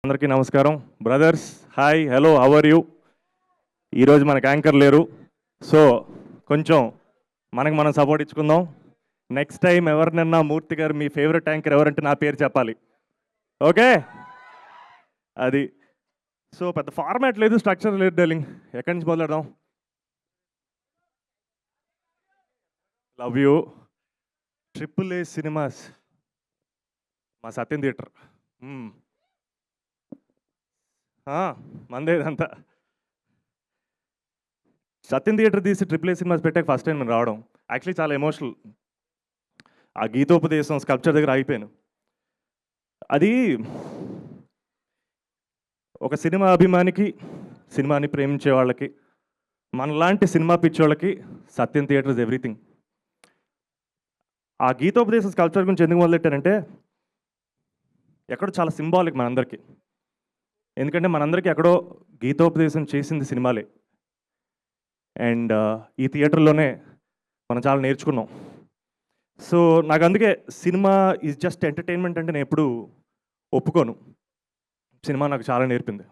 అందరికీ నమస్కారం brothers. Hi, hello, how are you? ఈరోజు మనకు యాంకర్ లేరు, సో కొంచెం మనకు మనం సపోర్ట్ ఇచ్చుకుందాం. నెక్స్ట్ టైం ఎవరినన్నా మూర్తి గారు మీ ఫేవరెట్ యాంకర్ ఎవరంటే నా పేరు చెప్పాలి. ఓకే, అది. సో పెద్ద ఫార్మాట్ లేదు, స్ట్రక్చర్ లేదు డార్లింగ్. ఎక్కడి నుంచి మొదలెడదాం? Love you. AAA సినిమాస్ మా సత్యం థియేటర్. మందేదంతా. సత్యం థియేటర్ తీసి AAA సినిమాస్ పెట్టాక ఫస్ట్ టైం నేను రావడం యాక్చువల్లీ చాలా ఎమోషనల్. ఆ గీతోపదేశం స్కల్ప్చర్ దగ్గర ఆగిపోయాను. అది ఒక సినిమా అభిమానికి, సినిమాని ప్రేమించే వాళ్ళకి, మనలాంటి సినిమా పిచ్చోళ్ళకి సత్యం థియేటర్ ఇస్ ఎవ్రీథింగ్. ఆ గీతోపదేశం స్కల్ప్చర్ గురించి ఎందుకు మొదలెట్టారంటే ఎక్కడో చాలా సింబాలిక్ మనందరికీ. ఎందుకంటే మనందరికీ ఎక్కడో గీతోపదేశం చేసింది సినిమాలే. అండ్ ఈ థియేటర్లోనే మనం చాలా నేర్చుకున్నాం. సో నాకు అందుకే సినిమా ఈజ్ జస్ట్ ఎంటర్టైన్మెంట్ అంటే నేను ఎప్పుడు ఒప్పుకోను. సినిమా నాకు చాలా నేర్పింది.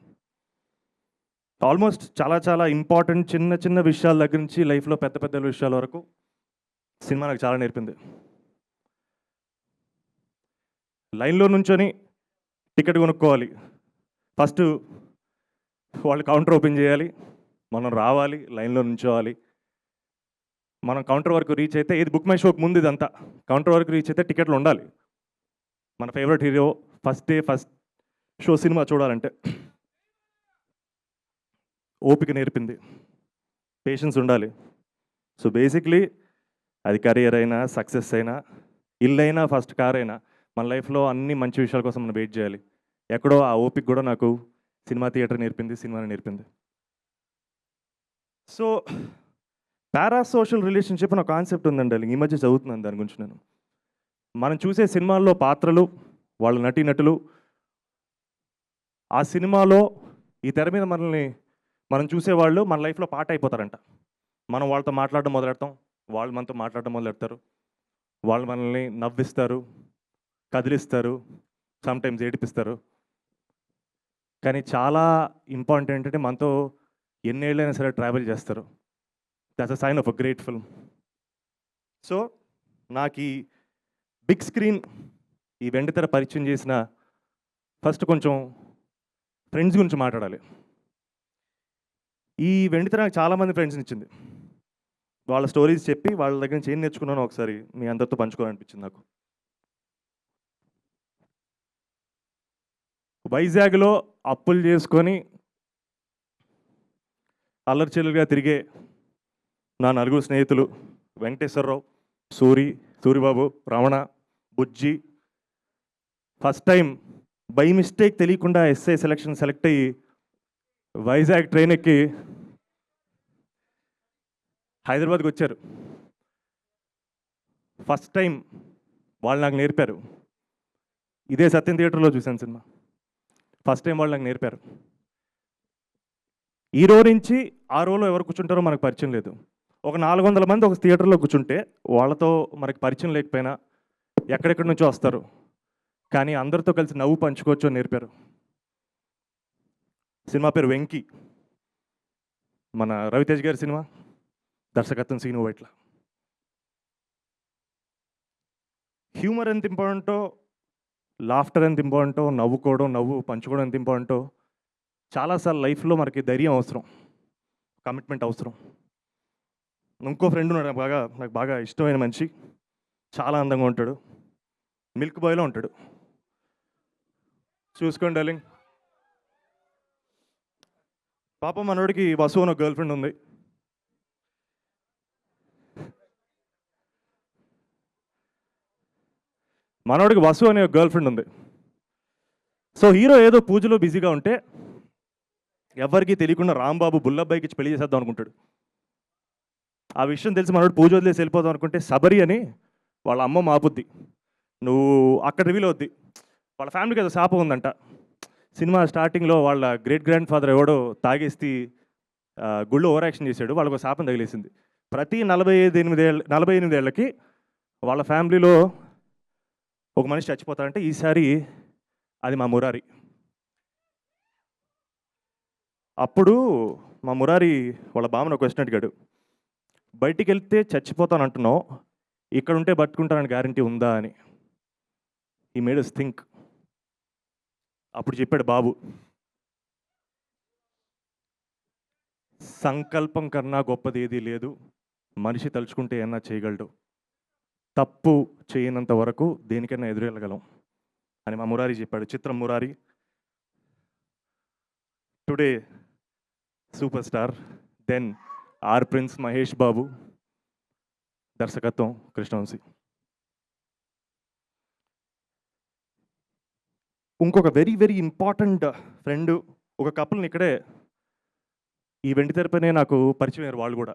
ఆల్మోస్ట్ చాలా చాలా ఇంపార్టెంట్ చిన్న చిన్న విషయాల దగ్గర నుంచి లైఫ్లో పెద్ద పెద్ద విషయాల వరకు సినిమా నాకు చాలా నేర్పింది. లైన్లో నుంచొని టికెట్ కొనుక్కోవాలి. ఫస్ట్ వాళ్ళు కౌంటర్ ఓపెన్ చేయాలి, మనం రావాలి, లైన్లో నుంచోవాలి. మనం కౌంటర్ వరకు రీచ్ అయితే, ఇది బుక్ మై షోకి ముందు ఇదంతా, కౌంటర్ వరకు రీచ్ అయితే టికెట్లు ఉండాలి. మన favourite hero first day first show cinema చూడాలంటే ఓపిక నేర్పింది, పేషెన్స్ ఉండాలి. సో బేసిక్లీ అది కెరియర్ అయినా, సక్సెస్ అయినా, ఇల్లు అయినా, ఫస్ట్ కార్ అయినా, మన లైఫ్లో అన్ని మంచి విషయాల కోసం మనం వెయిట్ చేయాలి. ఎక్కడో ఆ ఓపిక కూడా నాకు సినిమా థియేటర్ నేర్పింది, సినిమాని నేర్పింది. సో పారాసోషల్ రిలేషన్షిప్ అనే కాన్సెప్ట్ ఉందండి, ఈ మధ్య చదువుతున్నాను దాని గురించి. నేను మనం చూసే సినిమాల్లో పాత్రలు, వాళ్ళ నటీనటులు, ఆ సినిమాలో ఈ తెర మీద మనల్ని మనం చూసేవాళ్ళు మన లైఫ్లో పార్ట్ అయిపోతారంట. మనం వాళ్ళతో మాట్లాడడం మొదలెడతాం, వాళ్ళు మనతో మాట్లాడడం మొదలెడతారు. వాళ్ళు మనల్ని నవ్విస్తారు, కదిలిస్తారు, సమ్టైమ్స్ ఏడిపిస్తారు. కానీ చాలా ఇంపార్టెంట్ ఏంటంటే మనతో ఎన్నేళ్ళైనా సరే ట్రావెల్ చేస్తారు. That's a sign of a great film. So నాకు ఈ బిగ్ స్క్రీన్, ఈ వెండితెర పరిచయం చేసిన ఫస్ట్ కొంచెం ఫ్రెండ్స్ గురించి మాట్లాడాలి. ఈ వెండితెర నాకు చాలామంది ఫ్రెండ్స్ని ఇచ్చింది. వాళ్ళ స్టోరీస్ చెప్పి వాళ్ళ దగ్గర నుంచి ఏం నేర్చుకున్నానో ఒకసారి మీ అందరితో పంచుకోవాలనిపించింది నాకు. వైజాగ్లో అప్పులు చేసుకొని అల్లరిచెల్లుగా తిరిగే నా నలుగురు స్నేహితులు వెంకటేశ్వరరావు, సూరిబాబు, రమణ, బుజ్జి, ఫస్ట్ టైం బై మిస్టేక్ తెలియకుండా ఎస్ఐ సెలక్షన్ సెలెక్ట్ అయ్యి వైజాగ్ ట్రైన్ ఎక్కి హైదరాబాద్కి వచ్చారు. ఫస్ట్ టైం వాళ్ళు నాకు నేర్పారు. ఇదే సత్యం థియేటర్లో చూశాను సినిమా. ఫస్ట్ టైం వాళ్ళు నాకు నేర్పారు. ఈ రో నుంచి ఆ రోలో ఎవరు కూర్చుంటారో మనకు పరిచయం లేదు. ఒక 400 మంది ఒక థియేటర్లో కూర్చుంటే వాళ్ళతో మనకు పరిచయం లేకపోయినా ఎక్కడెక్కడి నుంచో వస్తారు, కానీ అందరితో కలిసి నవ్వు పంచుకోవచ్చు అని నేర్పారు. సినిమా పేరు వెంకీ, మన రవితేజ్ గారి సినిమా, దర్శకత్వం సీను వైట్ల. హ్యూమర్ ఎంత ఇంపార్టెంటో, లాఫ్టర్ ఎంత ఇంపార్టెంటో, నవ్వు పంచుకోవడం ఎంత ఇంపార్టెంటో, చాలాసార్లు లైఫ్లో మనకి ధైర్యం అవసరం, కమిట్మెంట్ అవసరం. ఇంకో ఫ్రెండ్ ఉన్నాడు నాకు బాగా ఇష్టమైన మనిషి, చాలా అందంగా ఉంటాడు, మిల్క్ బాయ్లో ఉంటాడు. చూసుకోండి డార్లింగ్. పాపం మనోడికి వసు అని ఒక గర్ల్ ఫ్రెండ్ ఉంది. మనోడికి వసు అనే ఒక గర్ల్ ఫ్రెండ్ ఉంది. సో హీరో ఏదో పూజలో బిజీగా ఉంటే ఎవరికి తెలియకుండా రాంబాబు బుల్లబ్బాయికి ఇచ్చి పెళ్లి చేసేద్దాం అనుకుంటాడు. ఆ విషయం తెలిసి మనోడు పూజ వదిలేసి వెళ్ళిపోదాం అనుకుంటే సబరి అని వాళ్ళ అమ్మ మాపుద్ది, నువ్వు అక్కడ రివీల్ అవుద్ది. వాళ్ళ ఫ్యామిలీకి ఏదో శాపం ఉందంట. సినిమా స్టార్టింగ్లో వాళ్ళ గ్రేట్ గ్రాండ్ ఫాదర్ ఎవడో తాగేసి గుళ్ళు ఓవర్ యాక్షన్ చేశాడు, వాళ్ళకు శాపం తగిలేసింది. ప్రతి 48 ఏళ్ళకి వాళ్ళ ఫ్యామిలీలో ఒక మనిషి చచ్చిపోతారంటే ఈసారి అది మా మురారి. అప్పుడు మా మురారి వాళ్ళ బామ్మని ఒక క్వశ్చన్ అడిగాడు. బయటికి వెళ్తే చచ్చిపోతాను అంటున్నావు, ఇక్కడ ఉంటే బతుకుంటానని గ్యారంటీ ఉందా అని. ఈ మేడ్ us థింక్. అప్పుడు చెప్పాడు బాబు, సంకల్పం కన్నా గొప్పది ఏదీ లేదు, మనిషి తలుచుకుంటే ఏమన్నా చేయగలడు, తప్పు చేయనంత వరకు దేనికైనా ఎదురెళ్ళగలం అని మా మురారి చెప్పాడు. చిత్రం Murari. Today super star, then our prince Mahesh Babu, దర్శకత్వం కృష్ణవంశీ. ఇంకొక వెరీ వెరీ ఇంపార్టెంట్ ఫ్రెండ్, ఒక కపుల్ని ఇక్కడే ఈ వెండి తెరపైనే నాకు పరిచయం అయ్యారు వాళ్ళు కూడా.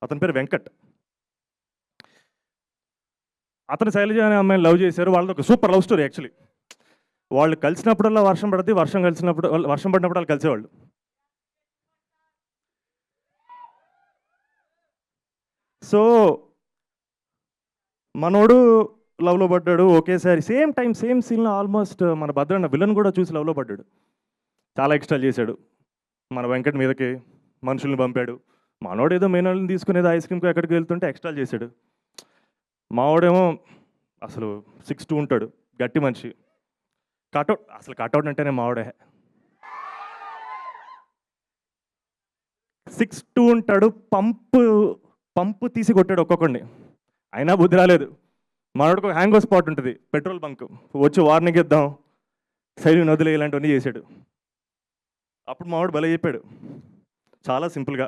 అతని పేరు వెంకట్. అతను శైలజ అనే అమ్మాయిని లవ్ చేశారు. వాళ్ళది ఒక సూపర్ లవ్ స్టోరీ యాక్చువల్లీ. వాళ్ళు కలిసినప్పుడల్లా వర్షం పడుతుంది, వర్షం పడినప్పుడు వాళ్ళు కలిసేవాళ్ళు. సో మనోడు లవ్లో పడ్డాడు ఒకేసారి, సేమ్ టైం సేమ్ సీన్లో ఆల్మోస్ట్ మన భద్రన్న విలన్ కూడా చూసి లవ్లో పడ్డాడు. చాలా ఎక్స్ట్రా చేశాడు. మన వెంకట్ మీదకి మనుషుల్ని పంపాడు. మనోడు ఏదో మేనల్ని తీసుకునేది ఐస్ క్రీమ్కి ఎక్కడికి వెళ్తుంటే ఎక్స్ట్రా చేశాడు. మావాడేమో అసలు 6'2" ఉంటాడు, గట్టి మనిషి. కటౌట్, అసలు కటౌట్ అంటేనే మావాడే. 6'2" ఉంటాడు, పంపు తీసి కొట్టాడు ఒక్కొక్కడిని, అయినా బుద్ధి రాలేదు. మనోడికి ఒక హ్యాంగ్ స్పాట్ ఉంటుంది, పెట్రోల్ బంక్, వచ్చి వార్నింగ్ ఇద్దాం, సైలు నదులు ఇలాంటివన్నీ చేశాడు. అప్పుడు మావాడు భలే చెప్పాడు, చాలా సింపుల్గా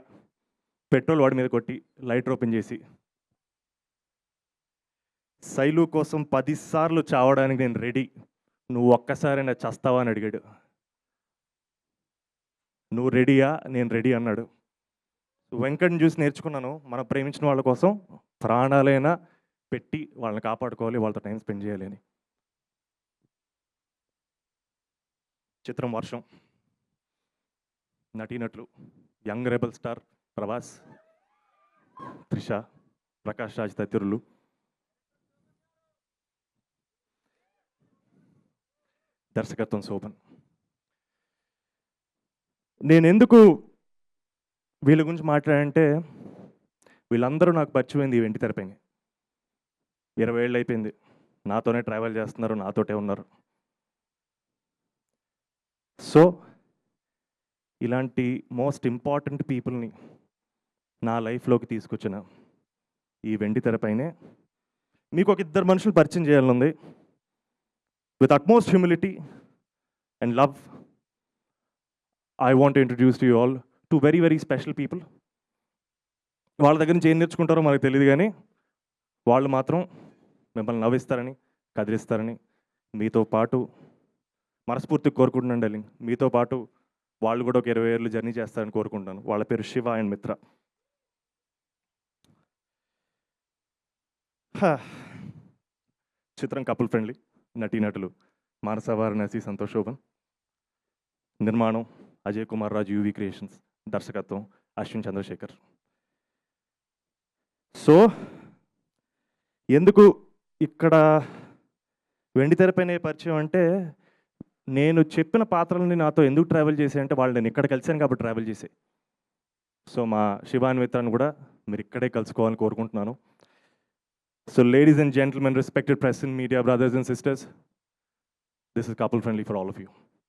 పెట్రోల్ వాడి మీద కొట్టి లైటర్ ఓపెన్ చేసి, శైలు కోసం 10 సార్లు చావడానికి నేను రెడీ, నువ్వు ఒక్కసారైనా చస్తావా అని అడిగాడు. నువ్వు రెడీయా? నేను రెడీ అన్నాడు. వెంకట్ని చూసి నేర్చుకున్నాను, మనం ప్రేమించిన వాళ్ళ కోసం ప్రాణాలైనా పెట్టి వాళ్ళని కాపాడుకోవాలి, వాళ్ళతో టైం స్పెండ్ చేయాలి అని. చిత్రం వర్షం. నటీనటులు young rebel star Prabhas, Trisha, Prakash Raj తదితరులు. దర్శకత్వం శోభన్. నేను ఎందుకు వీళ్ళ గురించి మాట్లాడంటే, వీళ్ళందరూ నాకు పరిచయమైంది ఈ వెండి తెరపైన. 20 ఏళ్ళు అయిపోయింది, నాతోనే ట్రావెల్ చేస్తున్నారు, నాతోటే ఉన్నారు. సో ఇలాంటి మోస్ట్ ఇంపార్టెంట్ పీపుల్ని నా లైఫ్లోకి తీసుకొచ్చిన ఈ వెండి తెరపైనే మీకు ఒక 2 మనుషులు పరిచయం చేయాలనుంది. With utmost humility and love, I want to introduce to you all 2 very very special people. వాళ్ళ దగ్గర నుంచి ఏం నేర్చుకుంటారో మనకు తెలియదు, కానీ వాళ్ళు మాత్రం మిమ్మల్ని నవ్విస్తారని, కదిలిస్తారని మీతో పాటు మనస్ఫూర్తిగా కోరుకుంటున్నాను డార్లింగ్. మీతో పాటు వాళ్ళు కూడా ఒక 20 ఏళ్ళు జర్నీ చేస్తారని కోరుకుంటాను. వాళ్ళ పేరు శివ అండ్ మిత్ర. చిత్రం కపుల్ ఫ్రెండ్లీ. నటీనటులు మానస వారణాసి, సంతోష్ శోభన్. నిర్మాణం అజయ్ కుమార్ రాజు, యూవి క్రియేషన్స్. దర్శకత్వం అశ్విన్ చంద్రశేఖర్. సో ఎందుకు ఇక్కడ వెండి తెరపైన పరిచయం అంటే, నేను చెప్పిన పాత్రలని నాతో ఎందుకు ట్రావెల్ చేశాయంటే, వాళ్ళు నేను ఇక్కడ కలిశాను కాబట్టి ట్రావెల్ చేశాయి. సో మా శివాన్ మిత్రాన్ని కూడా మీరు ఇక్కడే కలుసుకోవాలని కోరుకుంటున్నాను. So ladies and gentlemen, respected press and media, brothers and sisters, this is couple friendly for all of you.